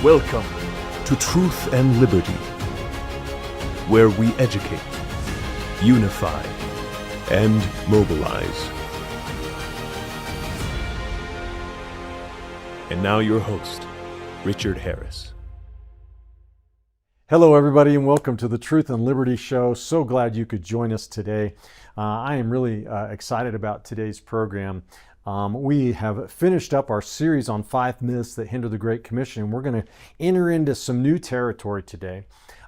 Welcome to Truth and Liberty, where we educate, unify, and mobilize. And now your host, Richard Harris. Hello, everybody, and welcome to the Truth and Liberty Show. So glad you could join us today. I am really excited about today's program. We have finished up our series on 5 myths that hinder the Great Commission. We're going to enter into some new territory today.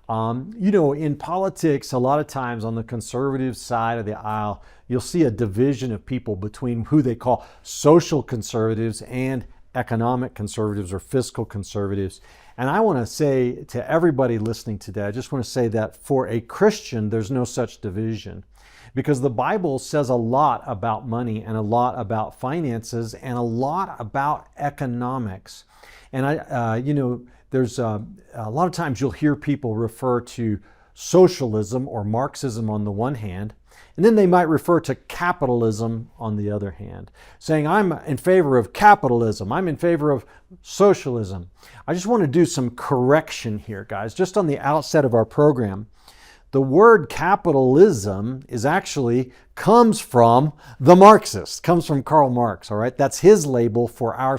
In politics, a lot of times on the conservative side of the aisle, you'll see a division of people between who they call social conservatives and economic conservatives or fiscal conservatives. And I want to say to everybody listening today, I just want to say that for a Christian, there's no such division. Because the Bible says a lot about money and a lot about finances and a lot about economics. And there's a lot of times you'll hear people refer to socialism or Marxism on the one hand, and then they might refer to capitalism on the other hand, saying, I'm in favor of capitalism, I'm in favor of socialism. I just want to do some correction here, guys, just on the outset of our program. The word capitalism comes from the Marxists, comes from Karl Marx, all right? That's his label for a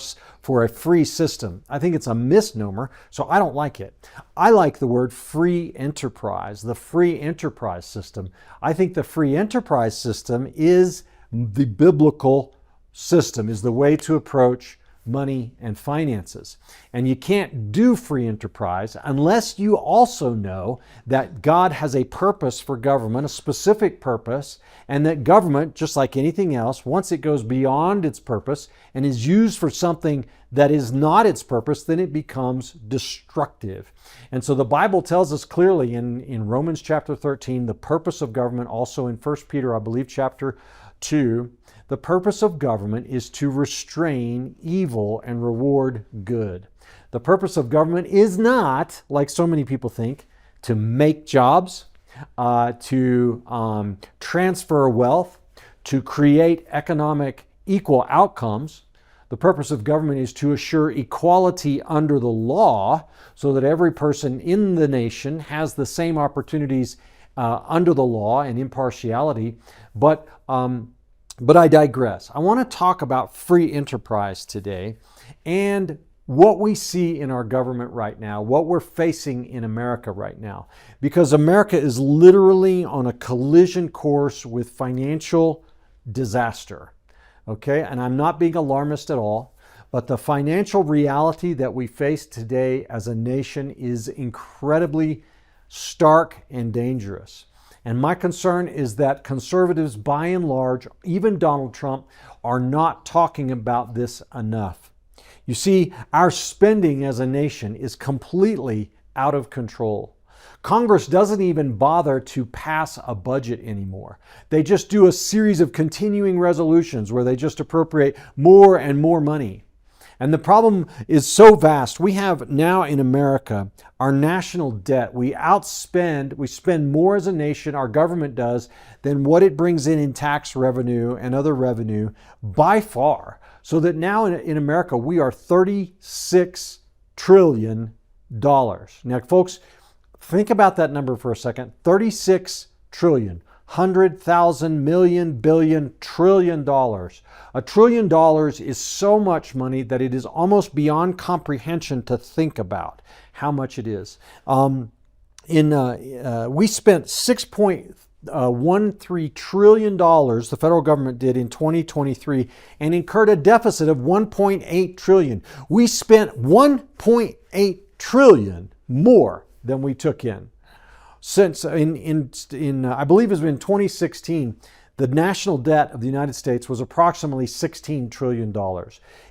free system. I think it's a misnomer, so I don't like it. I like the word free enterprise, the free enterprise system. I think the free enterprise system is the biblical system, is the way to approach money and finances. And you can't do free enterprise unless you also know that God has a purpose for government, a specific purpose, and that government, just like anything else, once it goes beyond its purpose and is used for something that is not its purpose, then it becomes destructive. And so the Bible tells us clearly in Romans chapter 13, the purpose of government, also in 1 Peter, I believe, chapter 2, the purpose of government is to restrain evil and reward good. The purpose of government is not, like so many people think, to make jobs, to transfer wealth, to create economic equal outcomes. The purpose of government is to assure equality under the law so that every person in the nation has the same opportunities under the law and impartiality. But I digress. I want to talk about free enterprise today and what we see in our government right now, what we're facing in America right now. Because America is literally on a collision course with financial disaster. Okay? And I'm not being alarmist at all, but the financial reality that we face today as a nation is incredibly stark and dangerous. And my concern is that conservatives, by and large, even Donald Trump, are not talking about this enough. You see, our spending as a nation is completely out of control. Congress doesn't even bother to pass a budget anymore. They just do a series of continuing resolutions where they just appropriate more and more money. And the problem is so vast. We have now in America our national debt. We spend more as a nation, our government does, than what it brings in tax revenue and other revenue by far. So that now in America, we are $36 trillion. Now, folks, think about that number for a second. 36 trillion. 100,000 million billion trillion dollars. $1 trillion is so much money that it is almost beyond comprehension to think about how much it is. We spent $6.13 trillion, the federal government did in 2023, and incurred a deficit of $1.8 trillion. We spent $1.8 trillion more than we took in. Since I believe it was in 2016, the national debt of the United States was approximately $16 trillion.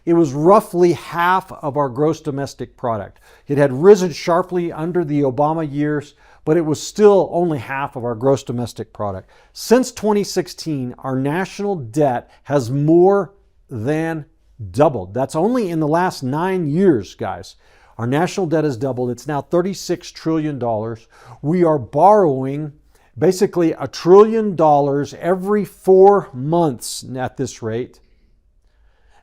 It was roughly half of our gross domestic product. It had risen sharply under the Obama years, but it was still only half of our gross domestic product. Since 2016, our national debt has more than doubled. That's only in the last 9 years, guys. Our national debt has doubled. It's now $36 trillion. We are borrowing basically $1 trillion every 4 months at this rate.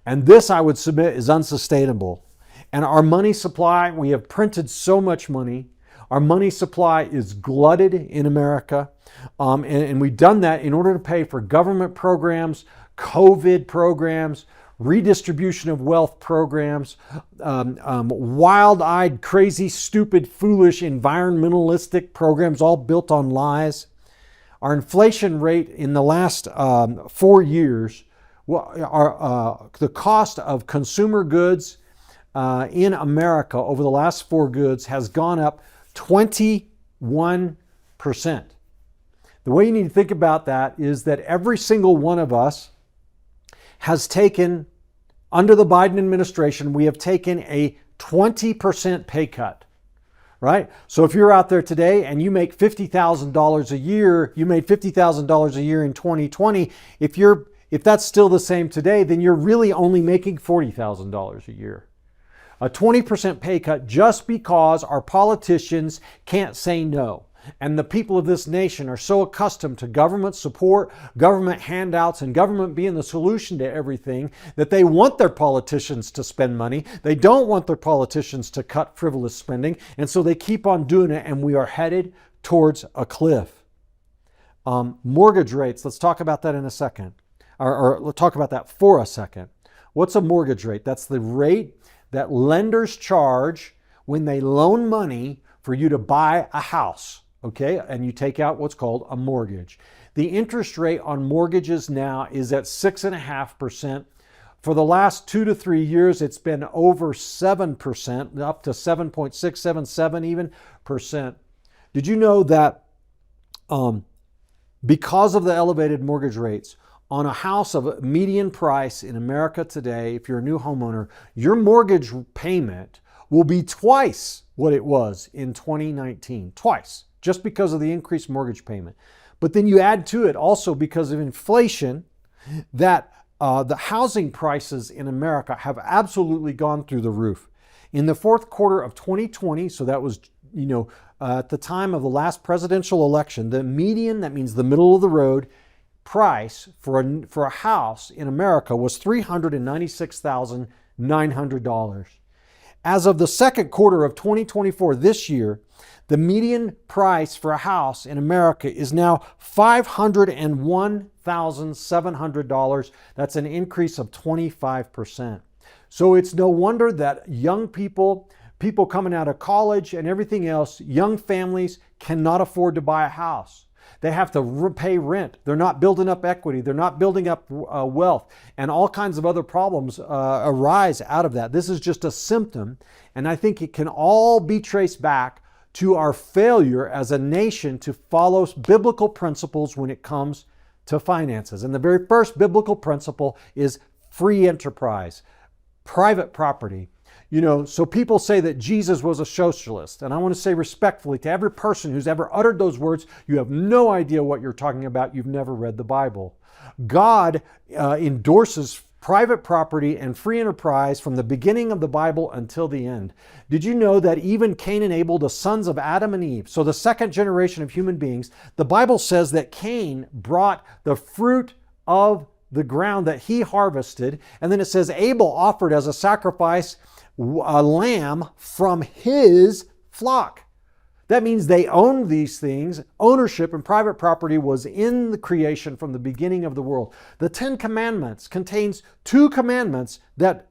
And this, I would submit, is unsustainable. And our money supply, we have printed so much money. Our money supply is glutted in America. And we've done that in order to pay for government programs, COVID programs, redistribution of wealth programs, wild-eyed, crazy, stupid, foolish, environmentalistic programs, all built on lies. Our inflation rate in the last 4 years, the cost of consumer goods in America over the last 4 years has gone up 21%. The way you need to think about that is that every single one of us has taken, under the Biden administration, we have taken a 20% pay cut, right? So if you're out there today and you make $50,000 a year, you made $50,000 a year in 2020, if that's still the same today, then you're really only making $40,000 a year. A 20% pay cut just because our politicians can't say no. And the people of this nation are so accustomed to government support, government handouts, and government being the solution to everything that they want their politicians to spend money. They don't want their politicians to cut frivolous spending. And so they keep on doing it, and we are headed towards a cliff. Mortgage rates, let's talk about that in a second. Or let's talk about that for a second. What's a mortgage rate? That's the rate that lenders charge when they loan money for you to buy a house, okay? And you take out what's called a mortgage. The interest rate on mortgages now is at 6.5%. For the last 2 to 3 years, it's been over 7%, up to 7.677 even percent. Did you know that because of the elevated mortgage rates, on a house of median price in America today, if you're a new homeowner, your mortgage payment will be twice what it was in 2019. Twice, just because of the increased mortgage payment. But then you add to it also because of inflation that the housing prices in America have absolutely gone through the roof. In the fourth quarter of 2020, so that was, at the time of the last presidential election, the median, that means the middle of the road, price for a house in America was $396,900. As of the second quarter of 2024, this year, the median price for a house in America is now $501,700. That's an increase of 25%. So it's no wonder that young people coming out of college and everything else, young families cannot afford to buy a house. They have to pay rent. They're not building up equity. They're not building up wealth. And all kinds of other problems arise out of that. This is just a symptom. And I think it can all be traced back to our failure as a nation to follow biblical principles when it comes to finances. And the very first biblical principle is free enterprise, private property. So people say that Jesus was a socialist. And I want to say respectfully to every person who's ever uttered those words, you have no idea what you're talking about. You've never read the Bible. God endorses private property and free enterprise from the beginning of the Bible until the end. Did you know that even Cain and Abel, the sons of Adam and Eve, so the second generation of human beings, the Bible says that Cain brought the fruit of the ground that he harvested. And then it says Abel offered as a sacrifice a lamb from his flock. That means they owned these things. Ownership and private property was in the creation from the beginning of the world. The 10 Commandments contains 2 commandments that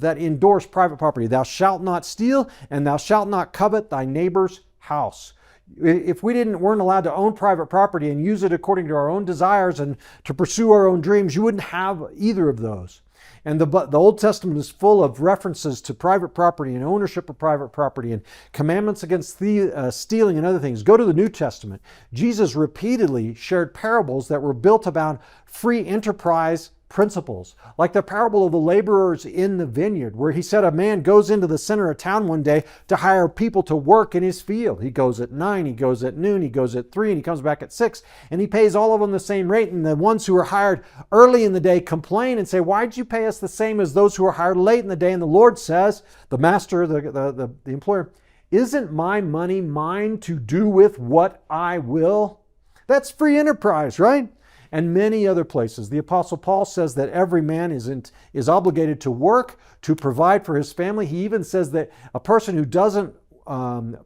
endorse private property. Thou shalt not steal, and thou shalt not covet thy neighbor's house. If we weren't allowed to own private property and use it according to our own desires and to pursue our own dreams, you wouldn't have either of those. And the Old Testament is full of references to private property and ownership of private property and commandments against stealing and other things. Go to the New Testament. Jesus repeatedly shared parables that were built about free enterprise principles, like the parable of the laborers in the vineyard, where he said a man goes into the center of town one day to hire people to work in his field. He goes at 9, he goes at noon, he goes at 3, and he comes back at 6, and he pays all of them the same rate. And the ones who are hired early in the day complain and say, why'd you pay us the same as those who are hired late in the day? And the Lord says, the master, the employer, isn't my money mine to do with what I will? That's free enterprise, right? and many other places. The Apostle Paul says that every man is obligated to work, to provide for his family. He even says that a person who doesn't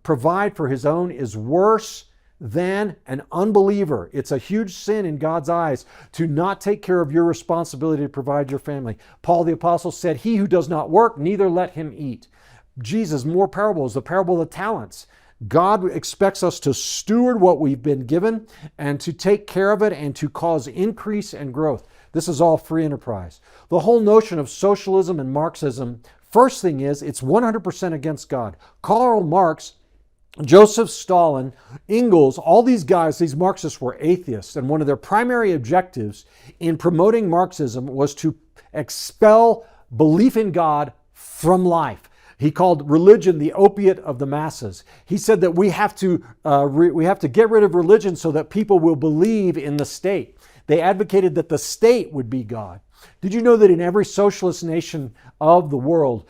provide for his own is worse than an unbeliever. It's a huge sin in God's eyes to not take care of your responsibility to provide your family. Paul the Apostle said, "He who does not work, neither let him eat." Jesus, more parables, the parable of the talents. God expects us to steward what we've been given and to take care of it and to cause increase and growth. This is all free enterprise. The whole notion of socialism and Marxism, first thing is, it's 100% against God. Karl Marx, Joseph Stalin, Engels, all these guys, these Marxists were atheists, and one of their primary objectives in promoting Marxism was to expel belief in God from life. He called religion the opiate of the masses. He said that we have to get rid of religion so that people will believe in the state. They advocated that the state would be God. Did you know that in every socialist nation of the world,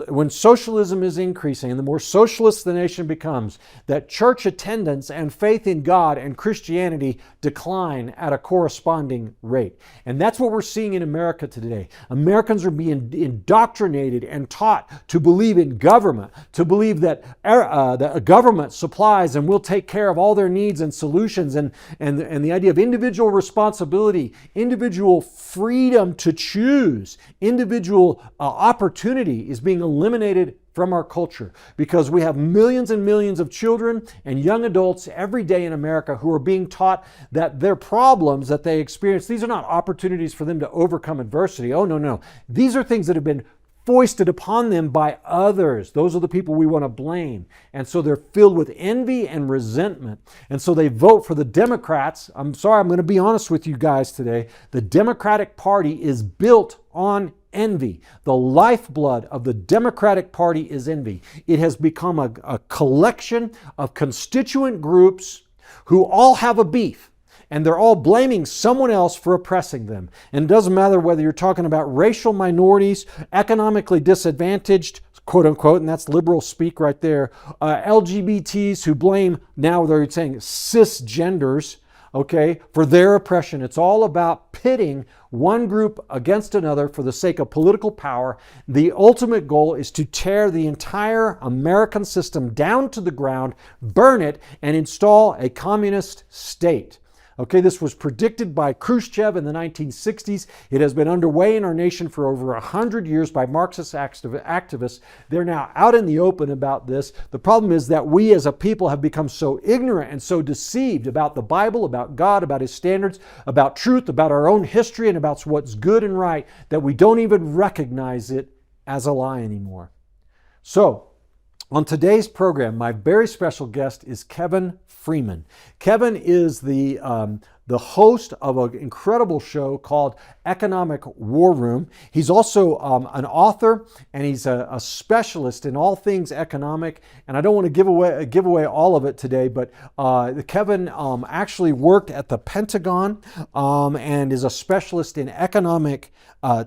when socialism is increasing and the more socialist the nation becomes, that church attendance and faith in God and Christianity decline at a corresponding rate? And that's what we're seeing in America today. Americans are being indoctrinated and taught to believe in government, to believe that the government supplies and will take care of all their needs and solutions, and the idea of individual responsibility, individual freedom to choose, individual opportunity is being eliminated from our culture, because we have millions and millions of children and young adults every day in America who are being taught that their problems that they experience, these are not opportunities for them to overcome adversity. Oh, no. These are things that have been foisted upon them by others. Those are the people we want to blame. And so they're filled with envy and resentment. And so they vote for the Democrats. I'm sorry, I'm going to be honest with you guys today. The Democratic Party is built on envy. The lifeblood of the Democratic Party is envy. It has become a collection of constituent groups who all have a beef. And they're all blaming someone else for oppressing them. And it doesn't matter whether you're talking about racial minorities, economically disadvantaged, quote unquote, and that's liberal speak right there, LGBTs who blame, now they're saying cisgenders, okay, for their oppression. It's all about pitting one group against another for the sake of political power. The ultimate goal is to tear the entire American system down to the ground, burn it, and install a communist state. Okay, this was predicted by Khrushchev in the 1960s. It has been underway in our nation for over 100 years by Marxist activists. They're now out in the open about this. The problem is that we as a people have become so ignorant and so deceived about the Bible, about God, about His standards, about truth, about our own history, and about what's good and right, that we don't even recognize it as a lie anymore. So, on today's program, my very special guest is Kevin Freeman. Kevin is the host of an incredible show called Economic War Room. He's also an author, and he's a specialist in all things economic. And I don't want to give away all of it today, but Kevin actually worked at the Pentagon and is a specialist in economic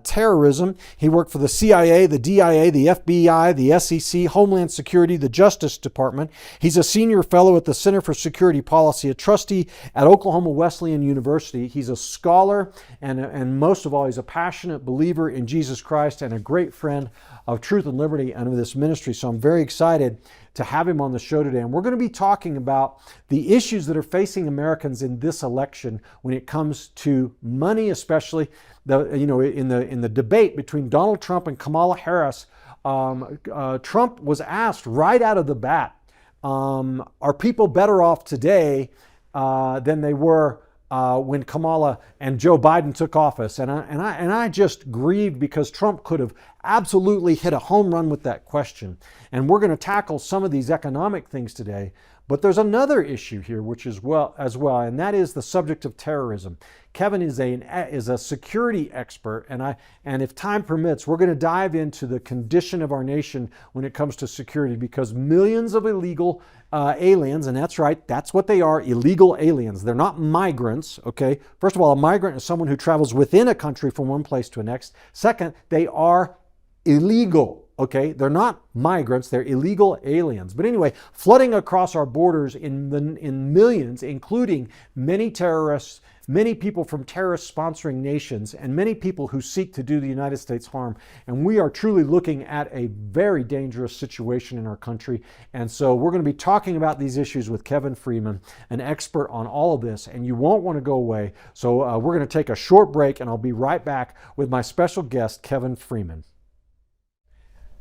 terrorism. He worked for the CIA, the DIA, the FBI, the SEC, Homeland Security, the Justice Department. He's a senior fellow at the Center for Security Policy, a trustee at Oklahoma Wesleyan University. He's a scholar, and most of all, he's a passionate believer in Jesus Christ and a great friend of Truth and Liberty and of this ministry. So I'm very excited to have him on the show today. And we're going to be talking about the issues that are facing Americans in this election when it comes to money, especially in the debate between Donald Trump and Kamala Harris. Trump was asked right out of the bat, are people better off today than they were when Kamala and Joe Biden took office? And I just grieved, because Trump could have absolutely hit a home run with that question. And we're going to tackle some of these economic things today. But there's another issue here, which is and that is the subject of terrorism. Kevin is a security expert, and if time permits, we're going to dive into the condition of our nation when it comes to security, because millions of illegal aliens, and that's right, that's what they are, illegal aliens. They're not migrants, okay? First of all, a migrant is someone who travels within a country from one place to the next. Second, they are illegal, Okay, they're not migrants, they're illegal aliens. But anyway, flooding across our borders in millions, including many terrorists, many people from terrorist sponsoring nations, and many people who seek to do the United States harm. And we are truly looking at a very dangerous situation in our country. And so we're going to be talking about these issues with Kevin Freeman, an expert on all of this, and you won't want to go away. So we're going to take a short break, and I'll be right back with my special guest, Kevin Freeman.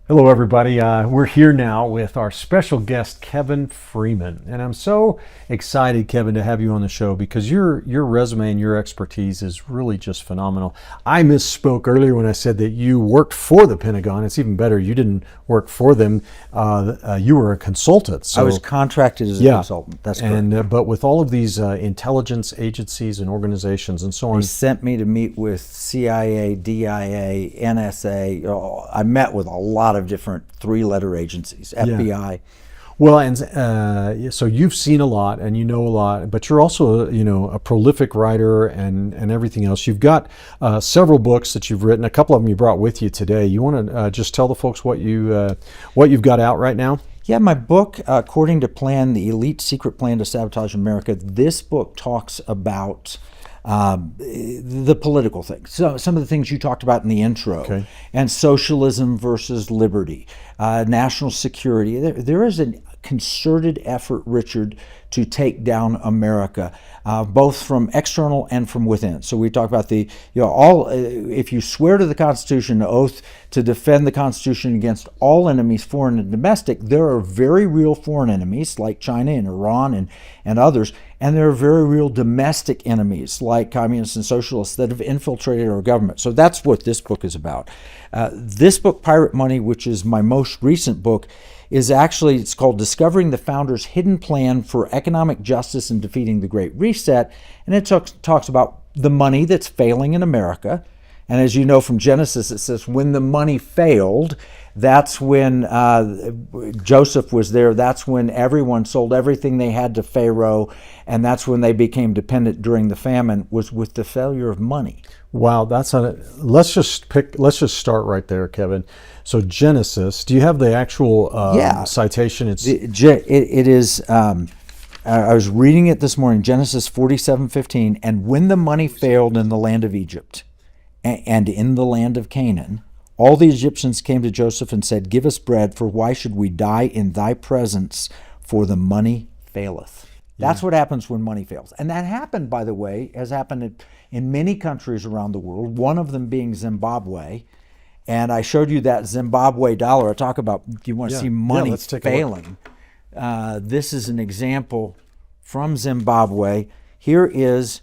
Hello, everybody. We're here now with our special guest, Kevin Freeman. And I'm so excited, Kevin, to have you on the show because your resume and your expertise is really just phenomenal. I misspoke earlier when I said that you worked for the Pentagon. It's even better. You didn't work for them. You were a consultant. So, I was contracted as a consultant. That's correct. And, but with all of these intelligence agencies and organizations and so on. They sent me to meet with CIA, DIA, NSA. I met with a lot of different three-letter agencies, FBI. Yeah. Well, and so you've seen a lot and you know a lot, but you're also, a prolific writer and everything else. You've got several books that you've written. A couple of them you brought with you today. You want to just tell the folks what you've got out right now? Yeah, my book, According to Plan, The Elite Secret Plan to Sabotage America, this book talks about the political things. So some of the things you talked about in the intro, okay. And socialism versus liberty, national security. There is a concerted effort, Richard, to take down America, both from external and from within. So we talk about if you swear to the Constitution, an oath to defend the Constitution against all enemies, foreign and domestic, there are very real foreign enemies like China and Iran and others, and there are very real domestic enemies like communists and socialists that have infiltrated our government. So that's what this book is about. This book, Pirate Money, which is my most recent book, it's called Discovering the Founders' Hidden Plan for Economic Justice and Defeating the Great Reset. And it talks about the money that's failing in America. And as you know from Genesis, it says when the money failed, that's when Joseph was there. That's when everyone sold everything they had to Pharaoh. And that's when they became dependent during the famine, was with the failure of money. Wow, let's just start right there, Kevin. So Genesis, do you have the actual citation? It is. I was reading it this morning, Genesis 47:15, and when the money failed in the land of Egypt and in the land of Canaan, all the Egyptians came to Joseph and said, "Give us bread, for why should we die in thy presence? For the money faileth." That's what happens when money fails. And that happened, by the way, has happened in many countries around the world, one of them being Zimbabwe. And I showed you that Zimbabwe dollar. I talk about, you want to see money failing. This is an example from Zimbabwe. Here is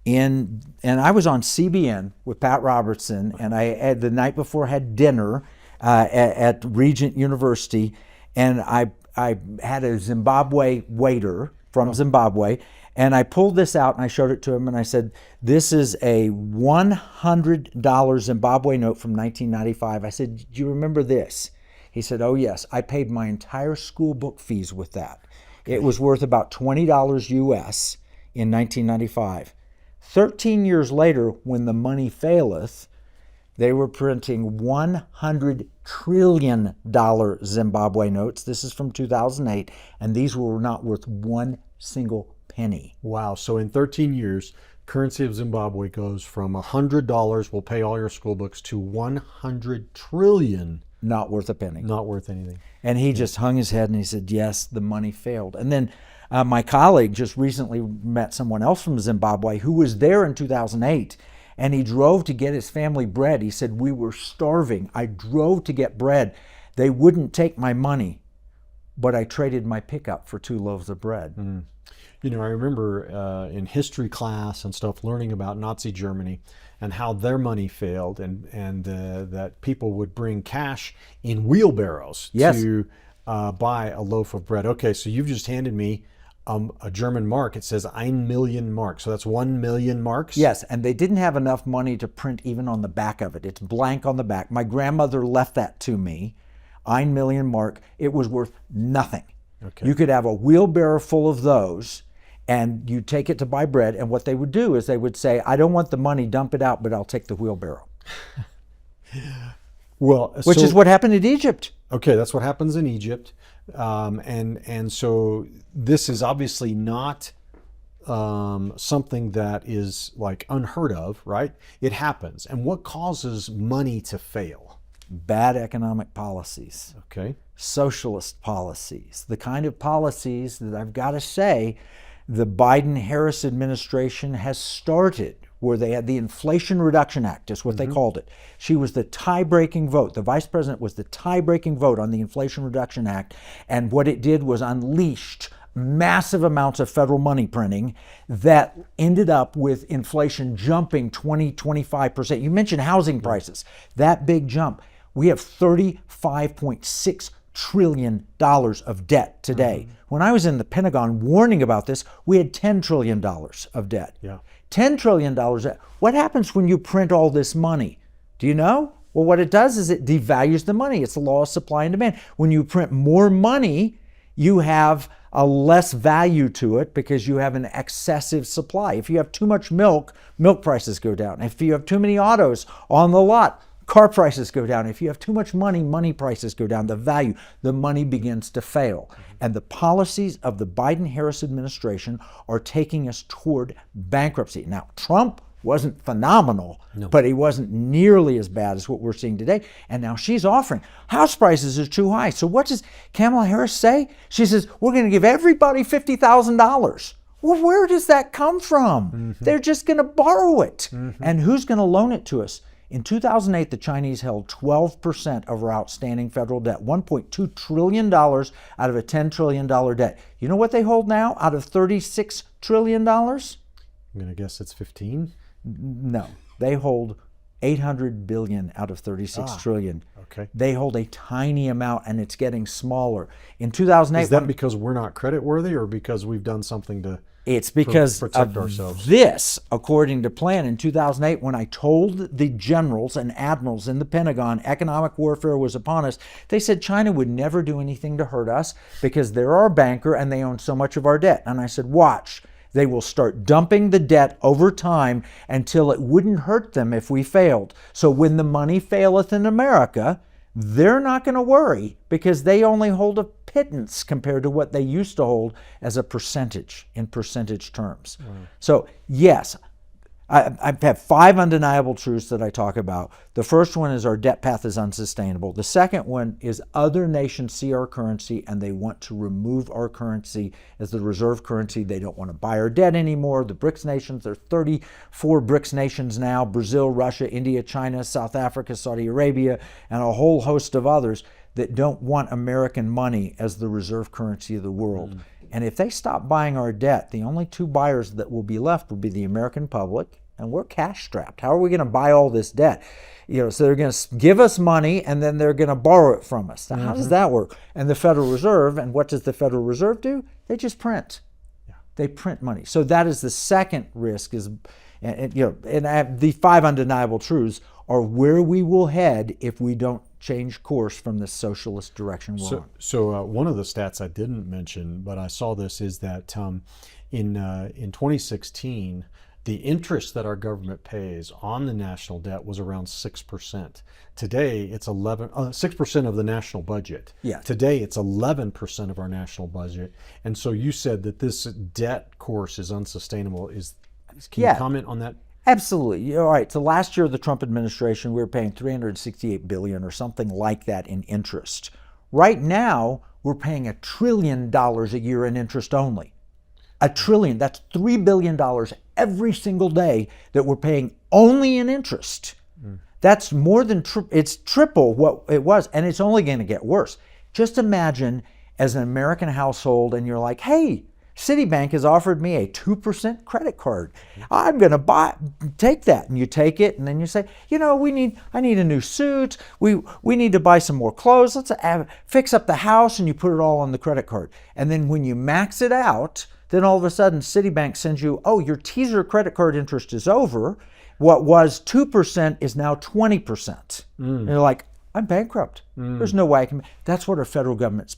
and I was on CBN with Pat Robertson, and I the night before had dinner at Regent University, and I had a Zimbabwe waiter from Zimbabwe, and I pulled this out and I showed it to him and I said, "This is a $100 Zimbabwe note from 1995. I said, "Do you remember this?" He said, "Oh yes, I paid my entire school book fees with that." It was worth about $20 US in 1995. 13 years later, when the money faileth, they were printing $100 trillion Zimbabwe notes. This is from 2008, and these were not worth one single penny. Wow. So in 13 years, currency of Zimbabwe goes from $100 will pay all your school books to $100 trillion. Not worth a penny. Not worth anything. And he just hung his head and he said, yes, the money failed. And then my colleague just recently met someone else from Zimbabwe who was there in 2008, and he drove to get his family bread. He said, "We were starving. I drove to get bread. They wouldn't take my money, but I traded my pickup for 2 loaves of bread." Mm. I remember in history class and stuff learning about Nazi Germany and how their money failed, and that people would bring cash in wheelbarrows to buy a loaf of bread. Okay, so you've just handed me a German mark. It says 1 million marks. So that's 1 million marks? Yes, and they didn't have enough money to print even on the back of it. It's blank on the back. My grandmother left that to me, 1 million mark. It was worth nothing. Okay. You could have a wheelbarrow full of those, and you take it to buy bread, and what they would do is they would say, "I don't want the money, dump it out, but I'll take the wheelbarrow." Well, which is what happened in Egypt. Okay, that's what happens in Egypt, and so this is obviously not something that is like unheard of, right? It happens. And what causes money to fail? Bad economic policies. Okay. Socialist policies. The kind of policies that I've got to say the Biden-Harris administration has started, where they had the Inflation Reduction Act, is what they called it. She was the tie-breaking vote. The vice president was the tie-breaking vote on the Inflation Reduction Act. And what it did was unleashed massive amounts of federal money printing that ended up with inflation jumping 20-25%. You mentioned housing prices, that big jump. We have $35.6 trillion of debt today. When I was in the Pentagon warning about this, we had $10 trillion of debt. Yeah. $10 trillion debt. What happens when you print all this money? Do you know? Well, what it does is it devalues the money. It's the law of supply and demand. When you print more money, you have a less value to it because you have an excessive supply. If you have too much milk, milk prices go down. If you have too many autos on the lot, car prices go down. If you have too much money, money prices go down. The value, the money begins to fail. And the policies of the Biden-Harris administration are taking us toward bankruptcy. Now, Trump wasn't phenomenal, but he wasn't nearly as bad as what we're seeing today. And now she's offering house prices are too high. So what does Kamala Harris say? She says, we're going to give everybody $50,000. Well, where does that come from? They're just going to borrow it. And who's going to loan it to us? In 2008, the Chinese held 12% of our outstanding federal debt, $1.2 trillion out of a $10 trillion debt. You know what they hold now out of $36 trillion? I'm going to guess it's 15. No, they hold 800 billion out of 36 trillion. Okay. They hold a tiny amount and it's getting smaller. In 2008, is that because we're not credit worthy or because we've done something to it's because protect of ourselves? This, according to plan in 2008, when I told the generals and admirals in the Pentagon economic warfare was upon us, they said China would never do anything to hurt us because they're our banker and they own so much of our debt. And I said, watch. They will start dumping the debt over time until it wouldn't hurt them if we failed. So when the money faileth in America, they're not going to worry because they only hold a pittance compared to what they used to hold as a percentage in percentage terms. So yes, I have 5 undeniable truths that I talk about. The first one is our debt path is unsustainable. The second one is other nations see our currency and they want to remove our currency as the reserve currency. They don't want to buy our debt anymore. The BRICS nations, there are 34 BRICS nations now, Brazil, Russia, India, China, South Africa, Saudi Arabia, and a whole host of others that don't want American money as the reserve currency of the world. And if they stop buying our debt, the only 2 buyers that will be left will be the American public, and we're cash strapped. How are we going to buy all this debt? So they're going to give us money and then they're going to borrow it from us. Now, how does that work? And the Federal Reserve, and what does the Federal Reserve do? They just print. They print money. So that is the second risk is, the 5 undeniable truths are where we will head if we don't change course from the socialist direction we're on. So one of the stats I didn't mention, but I saw this, is that in 2016, the interest that our government pays on the national debt was around 6%. Today, it's 6% of the national budget. Yeah. Today, it's 11% of our national budget. And so you said that this debt course is unsustainable. Can you comment on that? Absolutely. All right. So last year, the Trump administration, we were paying $368 billion or something like that in interest. Right now, we're paying $1 trillion a year in interest only. $1 trillion. That's $3 billion every single day that we're paying only in interest. That's more than it's triple what it was, and it's only going to get worse. Just imagine as an American household, and you're like, "Hey, Citibank has offered me a 2% credit card. I'm going to take that." And you take it, and then you say, I need a new suit. We need to buy some more clothes. Let's fix up the house, and you put it all on the credit card. And then when you max it out, then all of a sudden Citibank sends you, your teaser credit card interest is over. What was 2% is now 20%. And you're like, I'm bankrupt. There's no way I can. That's what our federal government's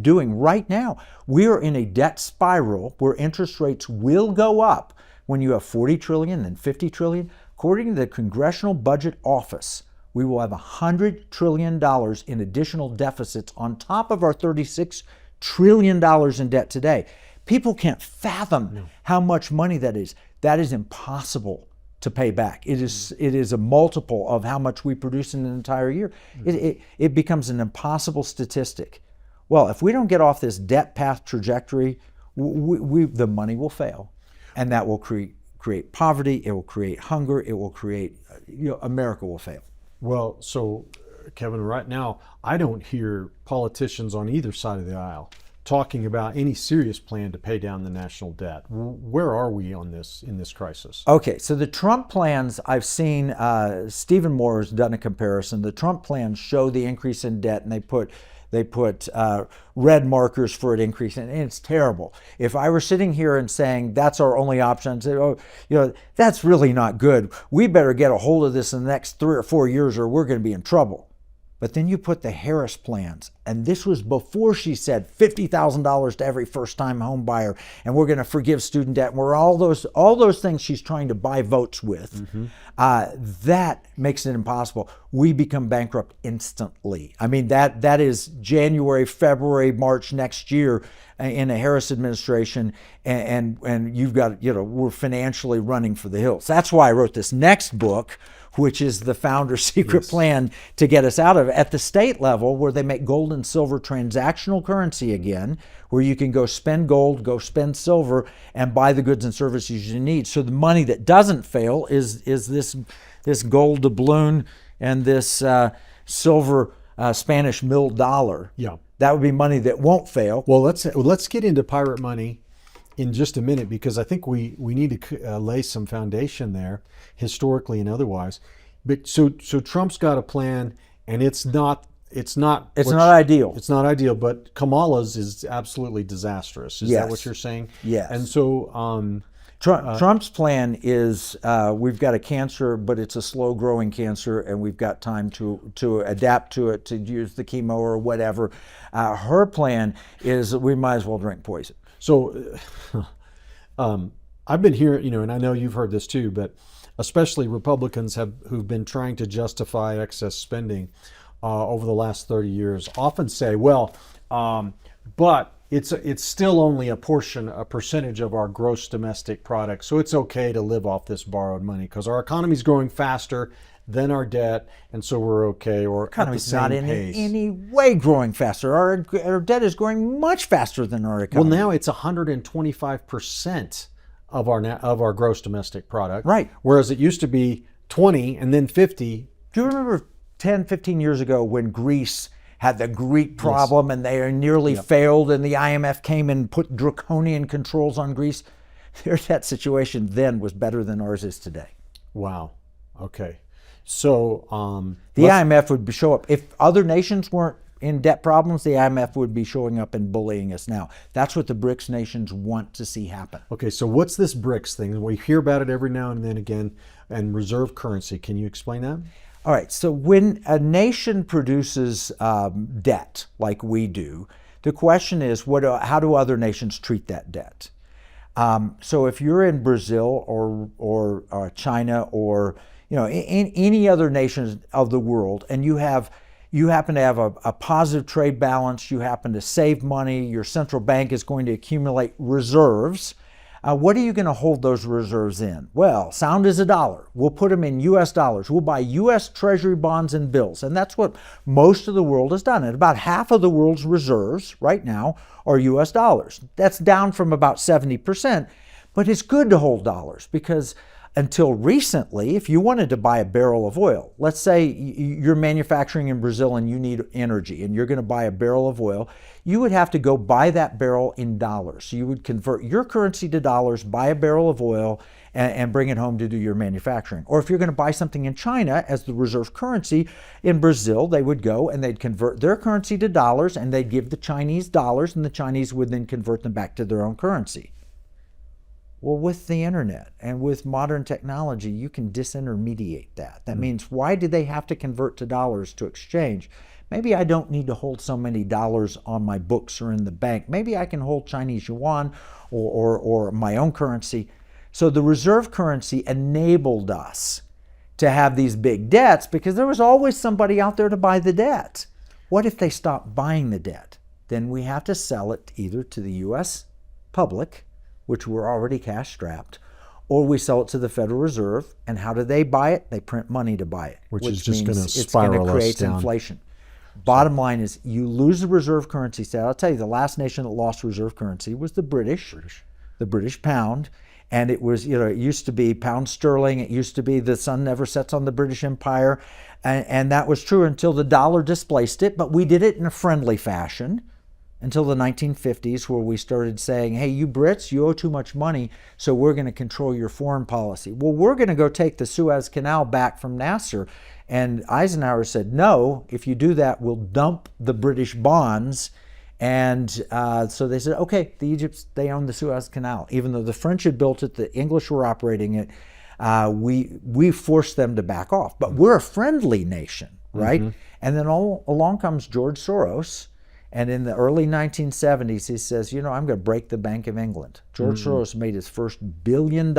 doing right now. We are in a debt spiral where interest rates will go up when you have 40 trillion and 50 trillion. According to the Congressional Budget Office, we will have $100 trillion in additional deficits on top of our $36 trillion in debt today. People can't fathom how much money that is. That is impossible to pay back. It is a multiple of how much we produce in an entire year. It becomes an impossible statistic. Well, if we don't get off this debt path trajectory, the money will fail, and that will create poverty. It will create hunger. It will create, America will fail. Well, so Kevin, right now, I don't hear politicians on either side of the aisle talking about any serious plan to pay down the national debt. Where are we on this in this crisis? Okay, so the Trump plans, I've seen, Stephen Moore has done a comparison. The Trump plans show the increase in debt, and they put red markers for it increasing, and it's terrible. If I were sitting here and saying that's our only option, I'd say, that's really not good. We better get a hold of this in the next 3 or 4 years, or we're going to be in trouble. But then you put the Harris plans, and this was before she said $50,000 to every first-time home buyer, and we're going to forgive student debt. And we're all those things she's trying to buy votes with. That makes it impossible. We become bankrupt instantly. I mean, that is January, February, March next year in a Harris administration, and you've got, we're financially running for the hills. That's why I wrote this next book, which is the founder's secret plan to get us out of it. At the state level, where they make gold and silver transactional currency again, where you can go spend gold, go spend silver, and buy the goods and services you need. So the money that doesn't fail is this gold doubloon and this silver Spanish mill dollar. Yeah. That would be money that won't fail. Well, let's get into pirate money in just a minute, because I think we need to lay some foundation there, historically and otherwise. But so Trump's got a plan, and it's not ideal. It's not ideal, but Kamala's is absolutely disastrous. Is that what you're saying? Yes. And so Trump's plan is we've got a cancer, but it's a slow-growing cancer, and we've got time to adapt to it, to use the chemo or whatever. Her plan is we might as well drink poison. So I've been hearing, and I know you've heard this too, but especially Republicans who've been trying to justify excess spending over the last 30 years often say, well, but it's still only a percentage of our gross domestic product, so it's okay to live off this borrowed money because our economy's growing faster than our debt, and so we're okay, or at the same not in pace. any way growing faster. Our debt is growing much faster than our economy. Well, now it's 125% of our gross domestic product. Right. Whereas it used to be 20 and then 50. Do you remember 10, 15 years ago when Greece had the Greek problem and they nearly failed, and the IMF came and put draconian controls on Greece? That situation then was better than ours is today. Wow. Okay. So the IMF would show up. If other nations weren't in debt problems, the IMF would be showing up and bullying us now. That's what the BRICS nations want to see happen. Okay, so what's this BRICS thing? We hear about it every now and then again, and reserve currency. Can you explain that? All right, so when a nation produces debt like we do, the question is, how do other nations treat that debt? So if you're in Brazil or China or in any other nations of the world, and you happen to have a positive trade balance, you happen to save money, your central bank is going to accumulate reserves, what are you going to hold those reserves in? Well, sound as a dollar. We'll put them in U.S. dollars. We'll buy U.S. Treasury bonds and bills, and that's what most of the world has done. And about half of the world's reserves right now are U.S. dollars. That's down from about 70%, but it's good to hold dollars because until recently, if you wanted to buy a barrel of oil, let's say you're manufacturing in Brazil and you need energy and you're going to buy a barrel of oil, you would have to go buy that barrel in dollars. So you would convert your currency to dollars, buy a barrel of oil, and bring it home to do your manufacturing. Or if you're going to buy something in China as the reserve currency, in Brazil, they would go and they'd convert their currency to dollars and they'd give the Chinese dollars, and the Chinese would then convert them back to their own currency. Well, with the internet and with modern technology, you can disintermediate that. That means, why do they have to convert to dollars to exchange? Maybe I don't need to hold so many dollars on my books or in the bank. Maybe I can hold Chinese yuan or my own currency. So the reserve currency enabled us to have these big debts because there was always somebody out there to buy the debt. What if they stopped buying the debt? Then we have to sell it either to the U.S. public, which we're already cash strapped, or we sell it to the Federal Reserve. And how do they buy it? They print money to buy it, which is just going to it's spiral going to us create down. inflation. Bottom line is you lose the reserve currency state. I'll tell you, the last nation that lost reserve currency was the British. The British pound. And it was, it used to be pound sterling. It used to be the sun never sets on the British Empire. And that was true until the dollar displaced it. But we did it in a friendly fashion until the 1950s, where we started saying, hey, you Brits, you owe too much money, so we're going to control your foreign policy. Well, we're going to go take the Suez Canal back from Nasser. And Eisenhower said, no, if you do that, we'll dump the British bonds. And so they said, okay, the Egypt, they own the Suez Canal. Even though the French had built it, the English were operating it, we forced them to back off. But we're a friendly nation, right? Mm-hmm. And then along comes George Soros. And in the early 1970s, he says, I'm going to break the Bank of England. George Soros made his first $1 billion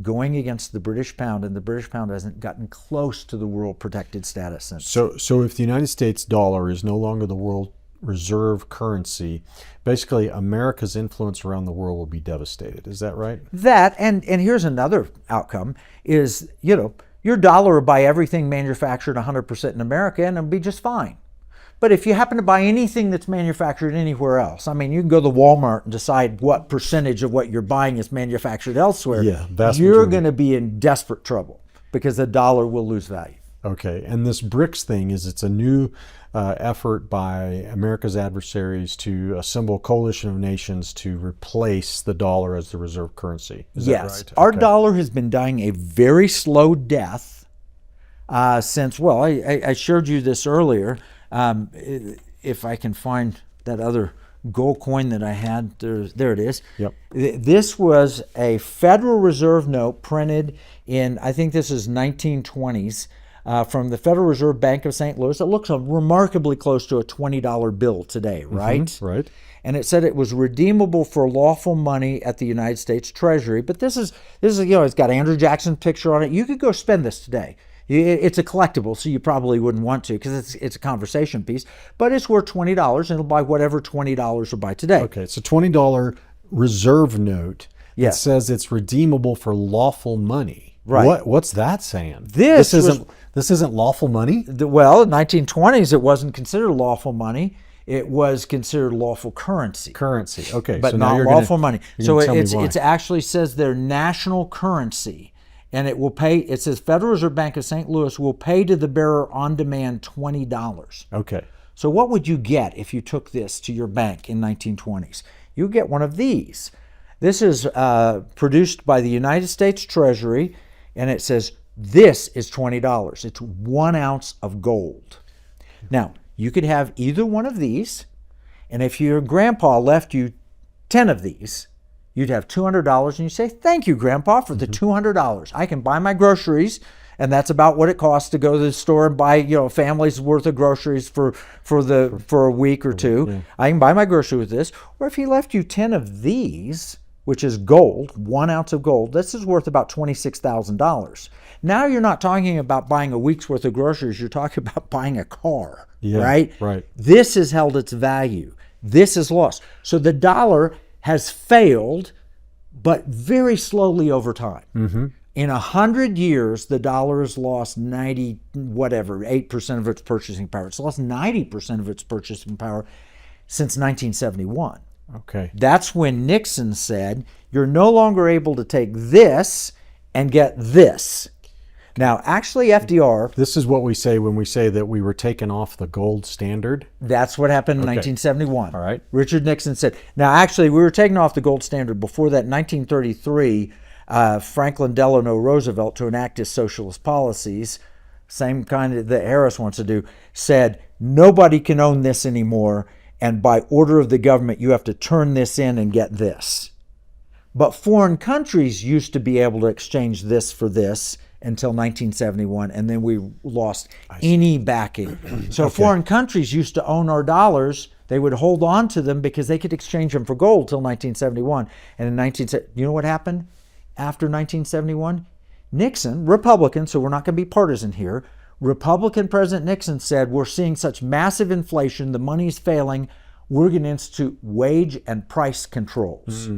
going against the British pound, and the British pound hasn't gotten close to the world protected status since. So if the United States dollar is no longer the world reserve currency, basically America's influence around the world will be devastated. Is that right? That, and here's another outcome, is, your dollar will buy everything manufactured 100% in America, and it'll be just fine. But if you happen to buy anything that's manufactured anywhere else, I mean, you can go to Walmart and decide what percentage of what you're buying is manufactured elsewhere. Yeah, you're going to be in desperate trouble because the dollar will lose value. Okay, and this BRICS thing it's a new effort by America's adversaries to assemble a coalition of nations to replace the dollar as the reserve currency. Is that right? Our dollar has been dying a very slow death since, well, I showed you this earlier. If I can find that other gold coin that I had, there it is. Yep. This was a Federal Reserve note printed in, I think this is 1920s, from the Federal Reserve Bank of St. Louis. It looks remarkably close to a $20 bill today, right? Mm-hmm, right. And it said it was redeemable for lawful money at the United States Treasury. But this is it's got Andrew Jackson's picture on it. You could go spend this today. It's a collectible, so you probably wouldn't want to because it's a conversation piece. But it's worth $20, and it'll buy whatever $20 will buy today. Okay, it's a $20 reserve note. Yes. It says it's redeemable for lawful money. Right. What's that saying? This isn't lawful money? Well, in the 1920s, it wasn't considered lawful money. It was considered lawful currency. Currency, okay. But so not lawful money. So it actually says their national currency. And it will pay, it says Federal Reserve Bank of St. Louis will pay to the bearer on demand $20. Okay. So what would you get if you took this to your bank in 1920s? You get one of these. This is produced by the United States Treasury, and it says this is $20. It's 1 ounce of gold. Now, you could have either one of these, and if your grandpa left you 10 of these, you'd have $200, and you say, thank you, Grandpa, for the $200. I can buy my groceries, and that's about what it costs to go to the store and buy, a family's worth of groceries for a week or two. Yeah. I can buy my groceries with this. Or if he left you 10 of these, which is gold, 1 ounce of gold, this is worth about $26,000. Now you're not talking about buying a week's worth of groceries. You're talking about buying a car, right? Right. This has held its value. This is lost. So the dollar has failed, but very slowly over time. Mm-hmm. In 100 years, the dollar has lost 8% of its purchasing power. It's lost 90% of its purchasing power since 1971. Okay. That's when Nixon said, you're no longer able to take this and get this. Now, actually, FDR... This is what we say when we say that we were taken off the gold standard? That's what happened in 1971. All right. Richard Nixon said... Now, actually, we were taken off the gold standard before that. In 1933, Franklin Delano Roosevelt, to enact his socialist policies, same kind that Harris wants to do, said, nobody can own this anymore, and by order of the government, you have to turn this in and get this. But foreign countries used to be able to exchange this for this until 1971, and then we lost any backing. So foreign countries used to own our dollars. They would hold on to them because they could exchange them for gold till 1971. And in you know what happened after 1971? Nixon, Republican, so we're not going to be partisan here, Republican President Nixon said, we're seeing such massive inflation, the money's failing, we're going to institute wage and price controls.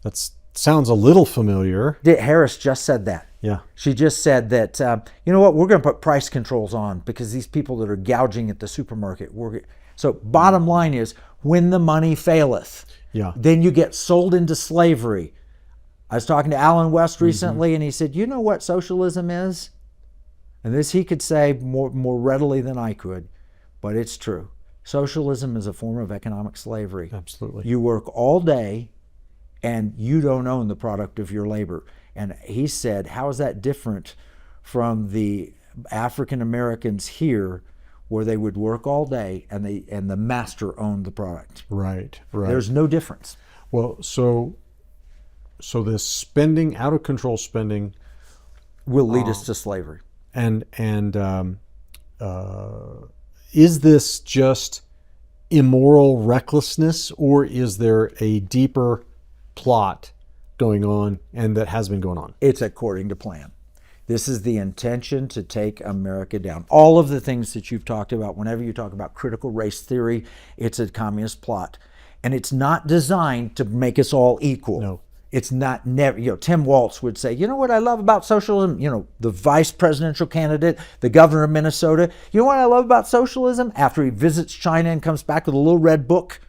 That sounds a little familiar. Harris just said that. Yeah. She just said that, you know what, we're going to put price controls on because these people that are gouging at the supermarket. So bottom line is, when the money faileth, then you get sold into slavery. I was talking to Alan West recently, and he said, you know what socialism is? And this he could say more readily than I could, but it's true. Socialism is a form of economic slavery. Absolutely. You work all day, and you don't own the product of your labor. And he said, how is that different from the African Americans here, where they would work all day and the master owned the product? Right. There's no difference. Well, so this spending, out of control spending, will lead us to slavery. And is this just immoral recklessness, or is there a deeper plot going on, and that has been going on? It's according to plan. This is the intention to take America down. All of the things that you've talked about, whenever you talk about critical race theory, it's a communist plot. And it's not designed to make us all equal. No. It's not never, Tim Walz would say, you know what I love about socialism? The vice presidential candidate, the governor of Minnesota. You know what I love about socialism? After he visits China and comes back with a little red book,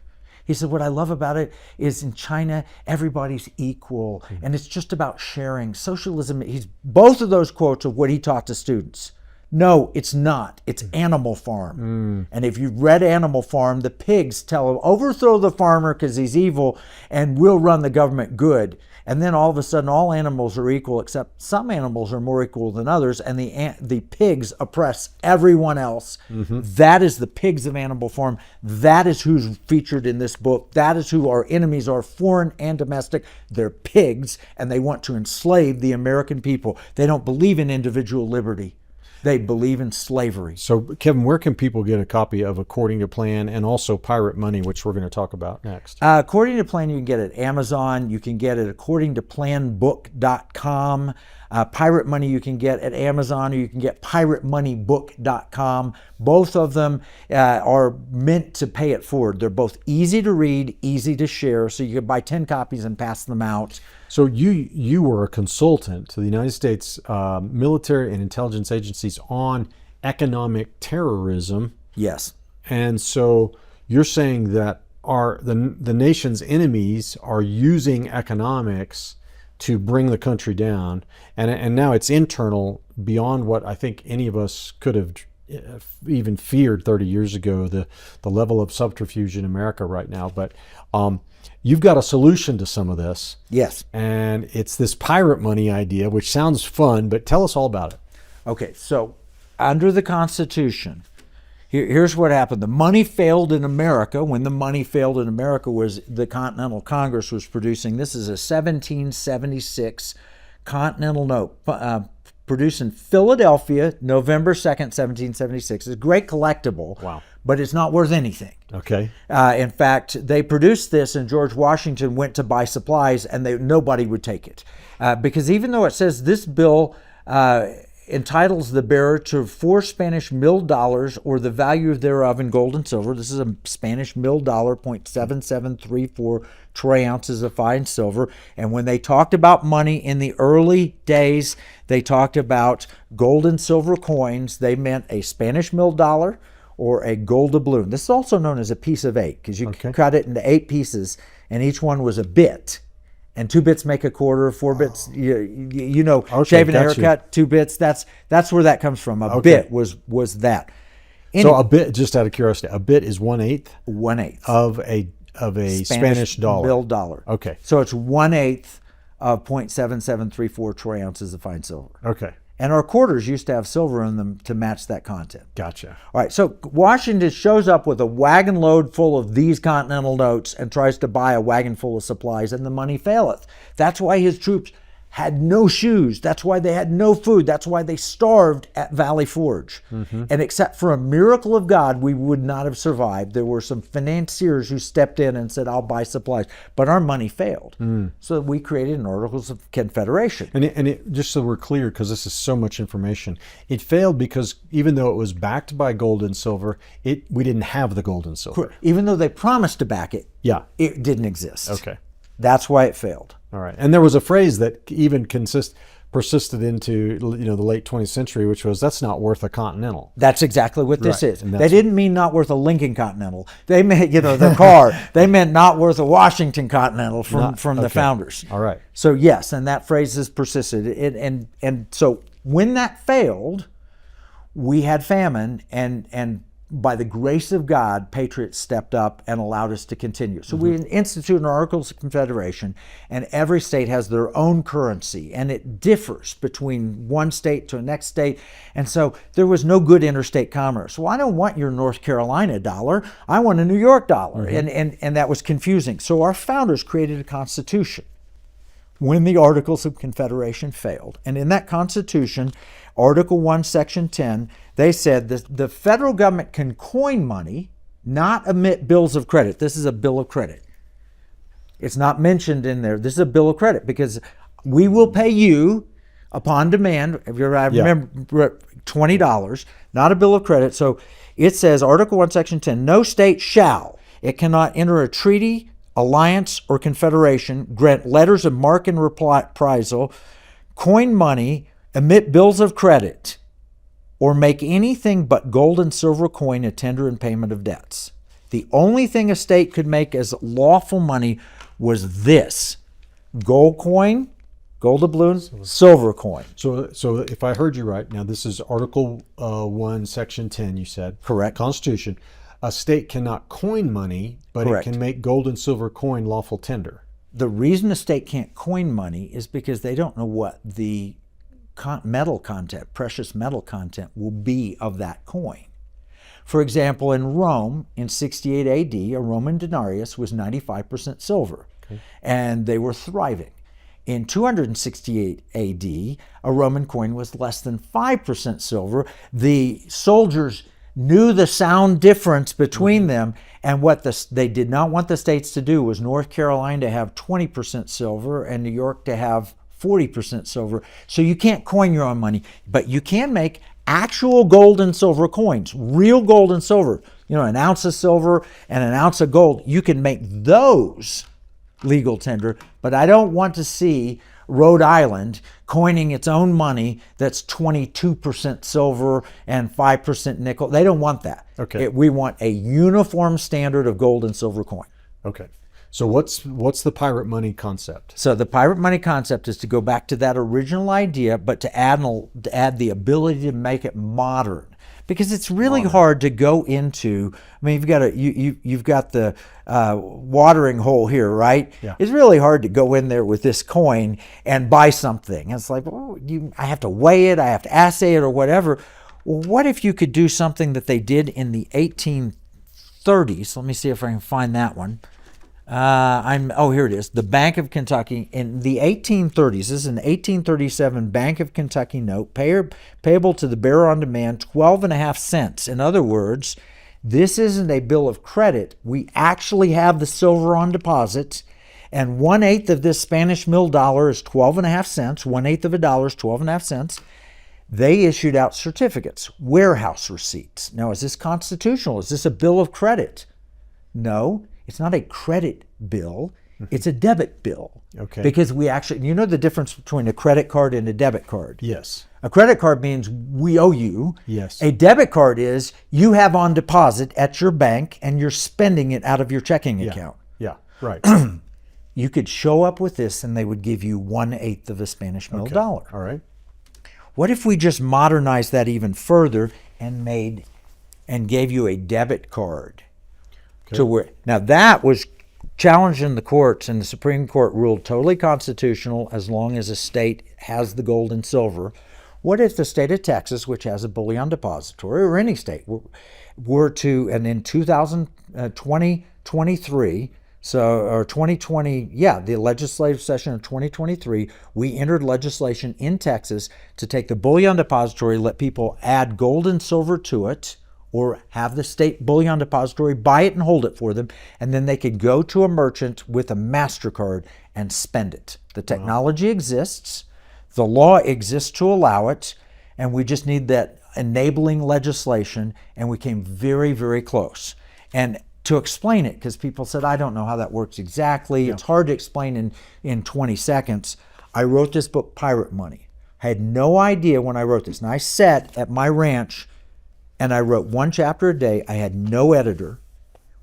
he said, what I love about it is in China, everybody's equal, and it's just about sharing. Socialism, both of those quotes of what he taught to students. No, it's not. It's Animal Farm. And if you've read Animal Farm, the pigs tell him, overthrow the farmer because he's evil, and we'll run the government good. And then all of a sudden, all animals are equal, except some animals are more equal than others, and the pigs oppress everyone else. That is the pigs of Animal Farm. That is who's featured in this book. That is who our enemies are, foreign and domestic. They're pigs, and they want to enslave the American people. They don't believe in individual liberty. They believe in slavery. So, Kevin, where can people get a copy of According to Plan and also Pirate Money, which we're going to talk about next? According to Plan, you can get it at Amazon. You can get it accordingtoplanbook.com. Pirate Money you can get at Amazon, or you can get piratemoneybook.com. Both of them are meant to pay it forward. They're both easy to read, easy to share, so you can buy 10 copies and pass them out. So you were a consultant to the United States military and intelligence agencies on economic terrorism. Yes. And so you're saying that the nation's enemies are using economics to bring the country down, and now it's internal beyond what I think any of us could have even feared 30 years ago, the level of subterfuge in America right now. But you've got a solution to some of this. Yes. And it's this pirate money idea, which sounds fun, but tell us all about it. Okay, so under the Constitution, here's what happened. The money failed in America. When the money failed in America was the Continental Congress was producing, this is a 1776 Continental Note, produced in Philadelphia, November 2nd, 1776. It's a great collectible. Wow. But it's not worth anything. Okay. In fact, they produced this, and George Washington went to buy supplies, and nobody would take it. Because even though it says this bill entitles the bearer to 4 Spanish milled dollars or the value thereof in gold and silver. This is a Spanish milled dollar, 0.7734 troy ounces of fine silver. And when they talked about money in the early days, they talked about gold and silver coins. They meant a Spanish milled dollar or a gold doubloon. This is also known as a piece of 8 because you cut it into 8 pieces, and each one was a bit. And 2 bits make a quarter, 4 bits, shaving a haircut, 2 bits. That's where that comes from. A bit was that. So a bit, just out of curiosity, a bit is 1/8? 1/8 of a Spanish dollar. Milled dollar. Okay. So it's 1/8 of 0.7734 troy ounces of fine silver. Okay. And our quarters used to have silver in them to match that content. Gotcha. All right, so Washington shows up with a wagon load full of these Continental notes and tries to buy a wagon full of supplies, and the money faileth. That's why his troops had no shoes. That's why they had no food. That's why they starved at Valley Forge. And except for a miracle of God, we would not have survived. There were some financiers who stepped in and said, I'll buy supplies. But our money failed. So we created an Articles of Confederation. And it, just so we're clear, because this is so much information, it failed because even though it was backed by gold and silver, we didn't have the gold and silver. Even though they promised to back it, Yeah. it didn't exist. Okay. That's why it failed. All right. And there was a phrase that even persisted into the late 20th century, which was, that's not worth a Continental. That's exactly what this Right. is. And They that's- didn't mean not worth a Lincoln Continental. They meant, the car. They meant not worth a Washington Continental from the okay. founders. All right. So yes, and that phrase has persisted. And so when that failed, we had famine, and by the grace of God, patriots stepped up and allowed us to continue. So we instituted an Articles of Confederation, and every state has their own currency, and it differs between one state to the next state. And so there was no good interstate commerce. Well, I don't want your North Carolina dollar. I want a New York dollar. And that was confusing. So our founders created a constitution when the Articles of Confederation failed. And in that Constitution, Article 1, Section 10, they said that the federal government can coin money, not emit bills of credit. This is a bill of credit. It's not mentioned in there. This is a bill of credit because we will pay you upon demand. I remember $20, not a bill of credit. So it says, Article 1, Section 10, no state shall, it cannot enter a treaty, alliance, or confederation, grant letters of marque and reprisal, coin money, emit bills of credit, or make anything but gold and silver coin a tender in payment of debts. The only thing a state could make as lawful money was this: gold coin, gold doubloons, silver coin. So if I heard you right, now this is Article 1, Section 10, you said. Correct. Constitution. A state cannot coin money, but Correct. it can make gold and silver coin lawful tender. The reason a state can't coin money is because they don't know what the metal content, precious metal content, will be of that coin. For example, in Rome in 68 AD, a Roman denarius was 95% silver, and they were thriving. In 268 AD, a Roman coin was less than 5% silver. The soldiers knew the sound difference between them, and what they did not want the states to do was North Carolina to have 20% silver and New York to have 40% silver. So you can't coin your own money, but you can make actual gold and silver coins, real gold and silver. An ounce of silver and an ounce of gold. You can make those legal tender, but I don't want to see Rhode Island coining its own money that's 22% silver and 5% nickel. They don't want that. Okay. We want a uniform standard of gold and silver coin. Okay. So what's the pirate money concept? So the pirate money concept is to go back to that original idea, but to add the ability to make it modern. Because it's really hard to go into. I mean, you've got the watering hole here, right? Yeah. It's really hard to go in there with this coin and buy something. It's like, I have to weigh it, I have to assay it, or whatever. Well, what if you could do something that they did in the 1830s? Let me see if I can find that one. Here it is. The Bank of Kentucky in the 1830s. This is an 1837 Bank of Kentucky note payable to the bearer on demand, 12.5 cents. In other words, this isn't a bill of credit. We actually have the silver on deposit, and 1/8 of this Spanish mill dollar is 12.5 cents. 1/8 of a dollar is 12.5 cents. They issued out certificates, warehouse receipts. Now, is this constitutional? Is this a bill of credit? No. It's not a credit bill, it's a debit bill. Okay. Because we actually, the difference between a credit card and a debit card? Yes. A credit card means we owe you. Yes. A debit card is you have on deposit at your bank and you're spending it out of your checking account. Yeah, right. You could show up with this and they would give you 1/8 of a Spanish mill dollar. All right. What if we just modernized that even further and gave you a debit card? Now that was challenged in the courts, and the Supreme Court ruled totally constitutional as long as a state has the gold and silver. What if the state of Texas, which has a bullion depository, or any state, were to, and in 2023, So, or 2020, yeah, the legislative session of 2023, we entered legislation in Texas to take the bullion depository, let people add gold and silver to it, or have the state bullion depository buy it and hold it for them, and then they could go to a merchant with a MasterCard and spend it. The technology exists, the law exists to allow it, and we just need that enabling legislation, and we came very, very close. And to explain it, because people said, I don't know how that works exactly. It's hard to explain in 20 seconds. I wrote this book, Pirate Money. I had no idea when I wrote this. And I sat at my ranch and I wrote one chapter a day. I had no editor.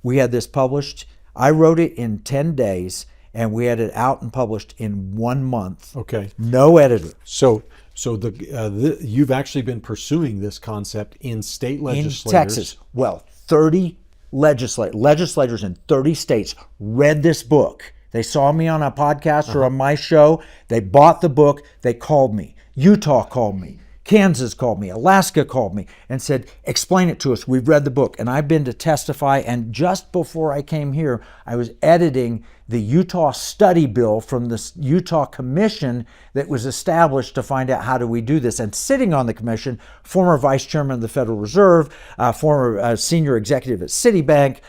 We had this published. I wrote it in 10 days and we had it out and published in 1 month. Okay. No editor. So you've actually been pursuing this concept in state legislators. In Texas. Well, 30 legislators in 30 states read this book. They saw me on a podcast or on my show. They bought the book. They called me. Utah called me. Kansas called me. Alaska called me and said, explain it to us. We've read the book. And I've been to testify. And just before I came here, I was editing the Utah study bill from the Utah Commission that was established to find out how do we do this. And sitting on the commission, former vice chairman of the Federal Reserve, former senior executive at Citibank,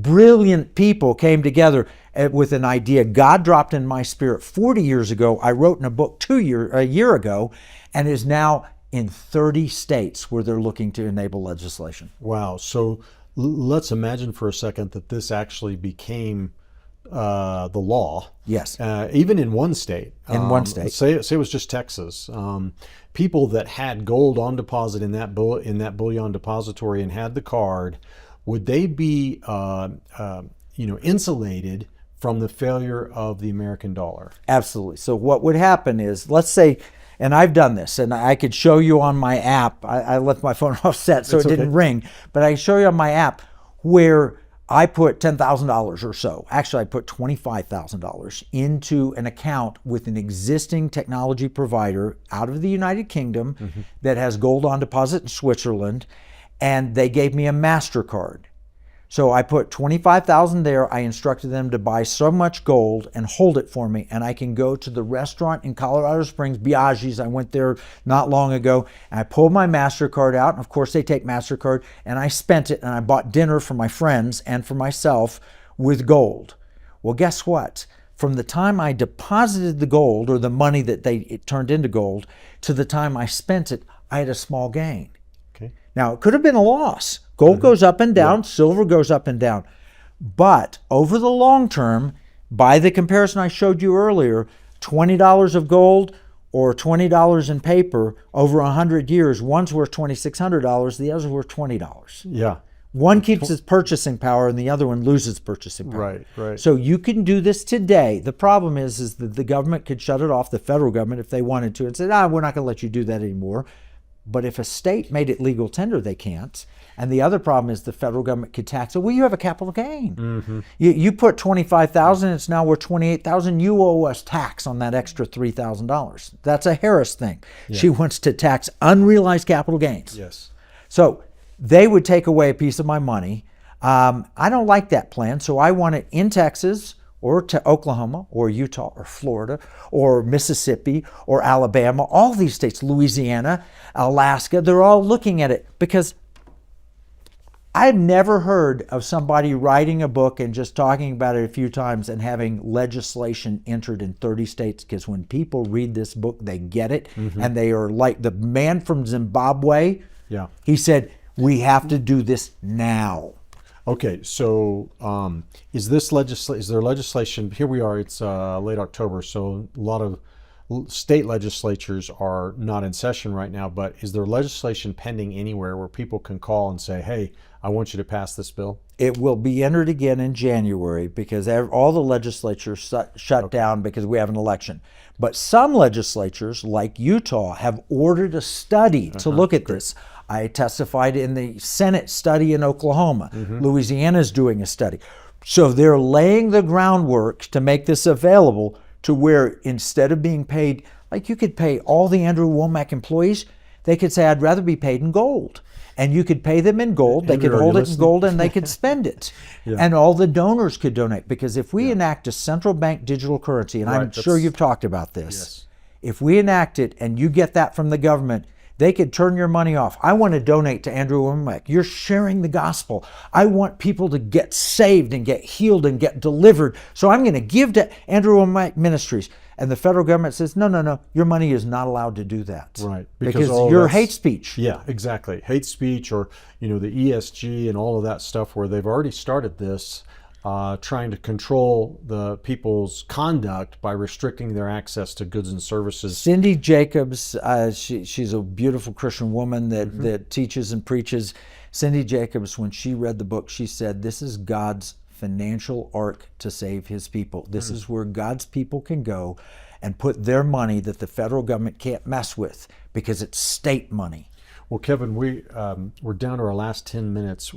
brilliant people came together with an idea God dropped in my spirit 40 years ago. I wrote in a book a year ago, and is now in 30 states where they're looking to enable legislation. Wow. So let's imagine for a second that this actually became the law. Yes. Even in one state. In one state. Say it was just Texas. People that had gold on deposit in that bullion depository and had the card, would they be insulated from the failure of the American dollar? Absolutely. So what would happen is, let's say, and I've done this, and I could show you on my app. I left my phone offset so it didn't ring, but I can show you on my app where I put $10,000 or so. Actually, I put $25,000 into an account with an existing technology provider out of the United Kingdom that has gold on deposit in Switzerland, and they gave me a MasterCard. So I put $25,000 there. I instructed them to buy so much gold and hold it for me. And I can go to the restaurant in Colorado Springs, Biaggi's. I went there not long ago. And I pulled my MasterCard out. And of course, they take MasterCard. And I spent it. And I bought dinner for my friends and for myself with gold. Well, guess what? From the time I deposited the gold, or the money that it turned into gold, to the time I spent it, I had a small gain. Okay. Now, it could have been a loss. Gold goes up and down, silver goes up and down. But over the long term, by the comparison I showed you earlier, $20 of gold or $20 in paper over 100 years, one's worth $2,600, the other's worth $20. Yeah. One keeps its purchasing power and the other one loses purchasing power. Right. So you can do this today. The problem is that the government could shut it off, the federal government, if they wanted to, and said, we're not going to let you do that anymore. But if a state made it legal tender, they can't. And the other problem is the federal government could tax it. Well, you have a capital gain. You put $25,000, it's now worth $28,000. You owe us tax on that extra $3,000. That's a Harris thing. Yeah. She wants to tax unrealized capital gains. Yes. So they would take away a piece of my money. I don't like that plan, so I want it in Texas, or to Oklahoma, or Utah, or Florida, or Mississippi, or Alabama. All these states, Louisiana, Alaska, they're all looking at it because I've never heard of somebody writing a book and just talking about it a few times and having legislation entered in 30 states, because when people read this book, they get it, and they are like the man from Zimbabwe. Yeah. He said, we have to do this now. Okay, so is there legislation? Here we are, it's late October, so a lot of state legislatures are not in session right now, but is there legislation pending anywhere where people can call and say, hey, I want you to pass this bill? It will be entered again in January because all the legislatures shut down because we have an election. But some legislatures, like Utah, have ordered a study to look at this. I testified in the Senate study in Oklahoma. Louisiana's doing a study. So they're laying the groundwork to make this available to where instead of being paid, like you could pay all the Andrew Womack employees, they could say, I'd rather be paid in gold. And you could pay them in gold. They Andrew, could are you hold it in listening? gold and they could spend it. Yeah. And all the donors could donate. Because if we enact a central bank digital currency, and I'm Right, sure that's- you've talked about this, Yes. if we enact it and you get that from the government, they could turn your money off. I want to donate to Andrew Wommack. You're sharing the gospel. I want people to get saved and get healed and get delivered. So I'm going to give to Andrew Wommack Ministries. And the federal government says, no, your money is not allowed to do that. Right. Because all you're that's- hate speech. Yeah, exactly. Hate speech, or the ESG and all of that stuff, where they've already started this, trying to control the people's conduct by restricting their access to goods and services. Cindy Jacobs, she's a beautiful Christian woman that teaches and preaches. Cindy Jacobs, when she read the book, she said, this is God's financial ark to save his people. This is where God's people can go and put their money that the federal government can't mess with because it's state money. Well, Kevin, we're down to our last 10 minutes.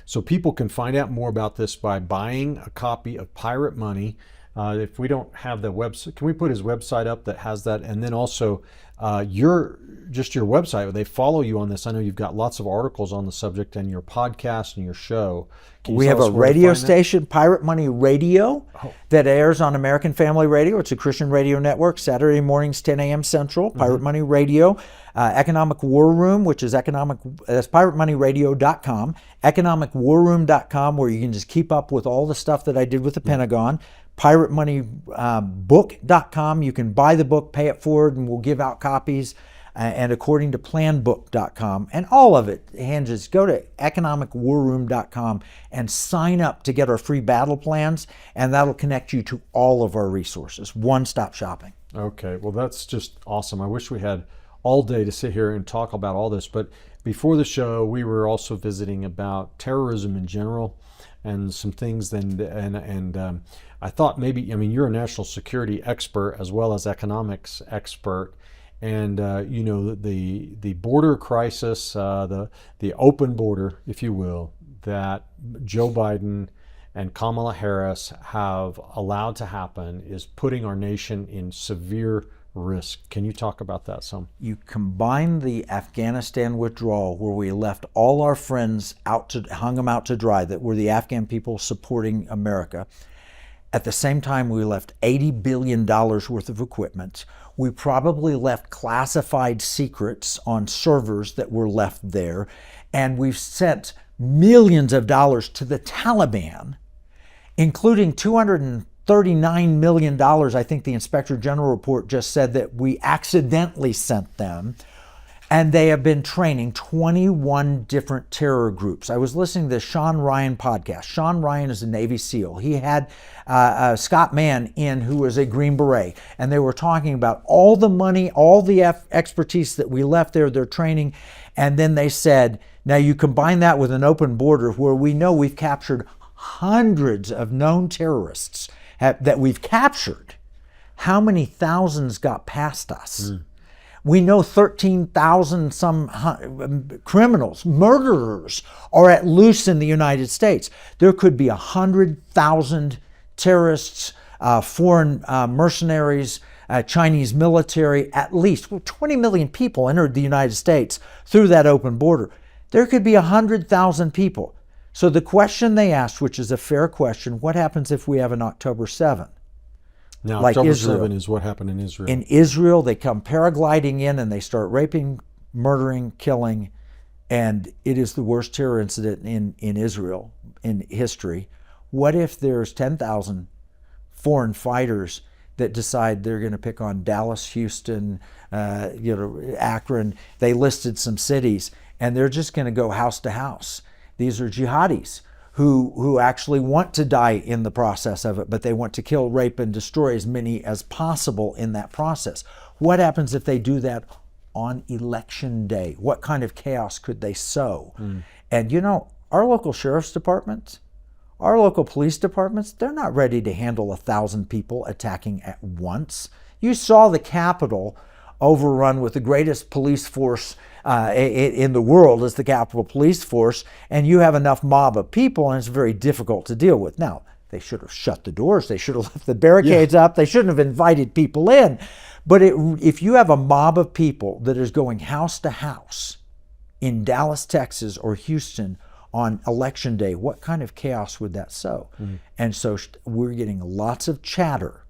So people can find out more about this by buying a copy of Pirate Money. If we don't have the website, can we put his website up that has that? And then also your website. They follow you on this. I know you've got lots of articles on the subject, and your podcast and your show. Can you We tell have us a where to radio find that? station, Pirate Money Radio, that airs on American Family Radio. It's a Christian radio network, Saturday mornings, 10 a.m. Central, Pirate Money Radio. Economic War Room, which is that's piratemoneyradio.com, economicwarroom.com, where you can just keep up with all the stuff that I did with the Pentagon. piratemoneybook.com, you can buy the book, pay it forward, and we'll give out copies. And according to planbook.com, and all of it hinges. Go to economicwarroom.com and sign up to get our free battle plans, and that'll connect you to all of our resources. One-stop shopping. Okay, well, that's just awesome. I wish we had all day to sit here and talk about all this, but before the show, we were also visiting about terrorism in general and some things. And I thought maybe, you're a national security expert as well as economics expert. And the border crisis, the open border, if you will, that Joe Biden and Kamala Harris have allowed to happen is putting our nation in severe risk. Can you talk about that some? You combine the Afghanistan withdrawal, where we left all our friends hung them out to dry, that were the Afghan people supporting America. At the same time, we left $80 billion worth of equipment. We probably left classified secrets on servers that were left there. And we've sent millions of dollars to the Taliban, including $239 million. I think the Inspector General report just said that we accidentally sent them. And they have been training 21 different terror groups. I was listening to the Sean Ryan podcast. Sean Ryan is a Navy SEAL. He had Scott Mann in, who was a Green Beret. And they were talking about all the money, all the expertise that we left there, their training. And then they said, now you combine that with an open border where we know we've captured hundreds of known terrorists that we've captured. How many thousands got past us? We know 13,000 some criminals, murderers are at loose in the United States. There could be 100,000 terrorists, foreign mercenaries, Chinese military, at least. Well, 20 million people entered the United States through that open border. There could be 100,000 people. So the question they asked, which is a fair question, what happens if we have an October 7th? Now, Like October Israel. 7 is what happened in Israel. In Israel, they come paragliding in and they start raping, murdering, killing, and it is the worst terror incident in Israel in history. What if there's 10,000 foreign fighters that decide they're going to pick on Dallas, Houston, Akron? They listed some cities, and they're just going to go house to house. These are jihadis who actually want to die in the process of it, but they want to kill, rape, and destroy as many as possible in that process. What happens if they do that on election day? What kind of chaos could they sow? And our local sheriff's departments, our local police departments, they're not ready to handle 1,000 people attacking at once. You saw the Capitol overrun with the greatest police force in the world as the Capitol Police Force, and you have enough mob of people, and it's very difficult to deal with. Now, they should have shut the doors. They should have left the barricades up. They shouldn't have invited people in. But if you have a mob of people that is going house to house in Dallas, Texas, or Houston on election day, what kind of chaos would that sow? And so we're getting lots of chatter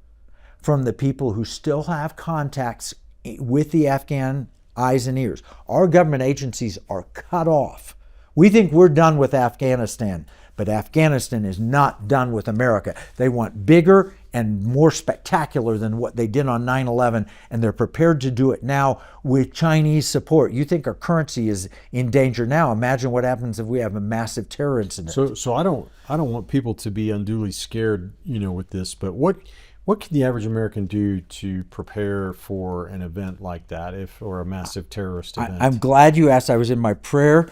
from the people who still have contacts with the Afghan eyes and ears. Our government agencies are cut off. We think we're done with Afghanistan, but Afghanistan is not done with America. They want bigger and more spectacular than what they did on 9/11, and they're prepared to do it now with Chinese support. You think our currency is in danger now. Imagine what happens if we have a massive terror incident. So I don't want people to be unduly scared, with this, but what can the average American do to prepare for an event like that, or a massive terrorist event? I'm glad you asked. I was in my prayer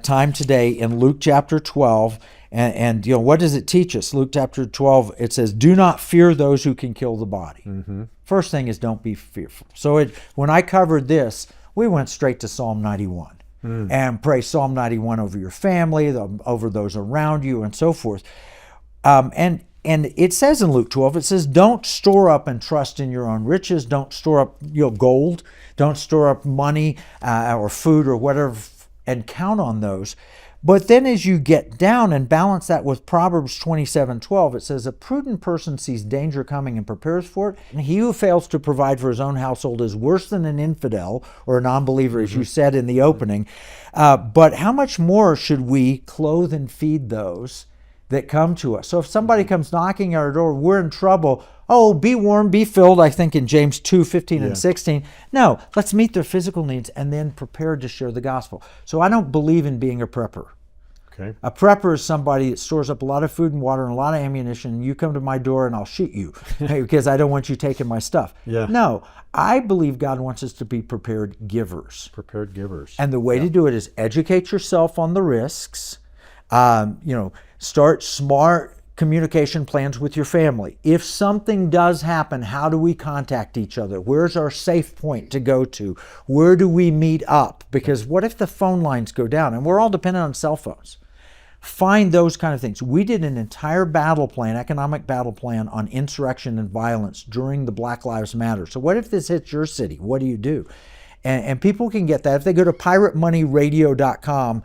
time today in Luke chapter 12, and what does it teach us? Luke chapter 12, it says, "Do not fear those who can kill the body." First thing is, don't be fearful. So when I covered this, we went straight to Psalm 91 and pray Psalm 91 over your family, over those around you, and so forth. And it says in Luke 12, it says, don't store up and trust in your own riches. Don't store up gold. Don't store up money or food or whatever, and count on those. But then as you get down and balance that with Proverbs 27:12, it says, a prudent person sees danger coming and prepares for it. And he who fails to provide for his own household is worse than an infidel or a non-believer, as you said in the opening. But how much more should we clothe and feed those that come to us? So if somebody comes knocking at our door, we're in trouble. Oh, be warm, be filled, I think in James 2:15 and 16. No, let's meet their physical needs and then prepare to share the gospel. So I don't believe in being a prepper. Okay. A prepper is somebody that stores up a lot of food and water and a lot of ammunition. You come to my door and I'll shoot you because I don't want you taking my stuff. Yeah. No, I believe God wants us to be prepared givers. Prepared givers. And the way to do it is educate yourself on the risks. Start smart communication plans with your family. If something does happen, how do we contact each other? Where's our safe point to go to? Where do we meet up? Because what if the phone lines go down? And we're all dependent on cell phones. Find those kind of things. We did an entire battle plan, economic battle plan on insurrection and violence during the Black Lives Matter. So what if this hits your city? What do? And people can get that. If they go to piratemoneyradio.com,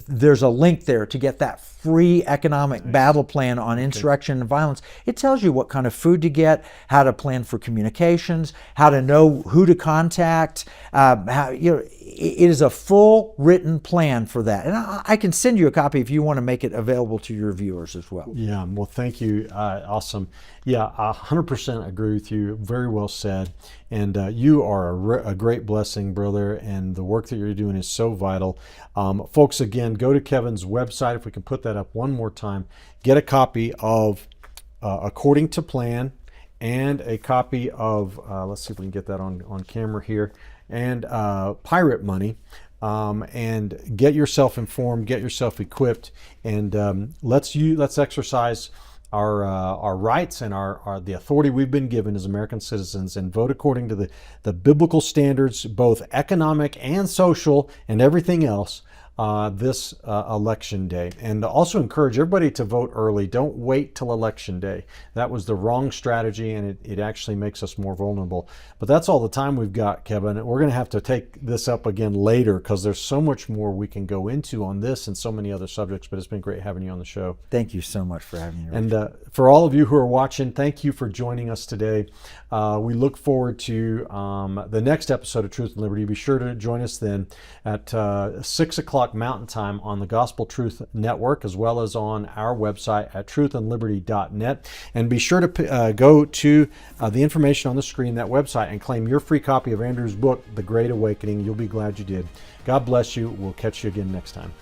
there's a link there to get that free economic battle plan on insurrection and violence. It tells you what kind of food to get, how to plan for communications, how to know who to contact. It is a full written plan for that. And I can send you a copy if you want to make it available to your viewers as well. Yeah, well, thank you. Awesome. Yeah, 100% agree with you. Very well said. And you are a great blessing, brother, and the work that you're doing is so vital. Folks, again, go to Kevin's website, if we can put that up one more time. Get a copy of According to Plan and a copy of, let's see if we can get that on camera here, and Pirate Money. And get yourself informed, get yourself equipped, and let's exercise our rights and the authority we've been given as American citizens and vote according to the biblical standards, both economic and social and everything else, this election day. And also encourage everybody to vote early. Don't wait till election day. That was the wrong strategy, and it actually makes us more vulnerable. But that's all the time we've got, Kevin. We're going to have to take this up again later because there's so much more we can go into on this and so many other subjects. But it's been great having you on the show. Thank you so much for having me. And for all of you who are watching, thank you for joining us today. We look forward to the next episode of Truth and Liberty. Be sure to join us then at 6 o'clock Mountain Time on the Gospel Truth Network, as well as on our website at truthandliberty.net. And be sure to go to the information on the screen, that website, and claim your free copy of Andrew's book, The Great Awakening. You'll be glad you did. God bless you. We'll catch you again next time.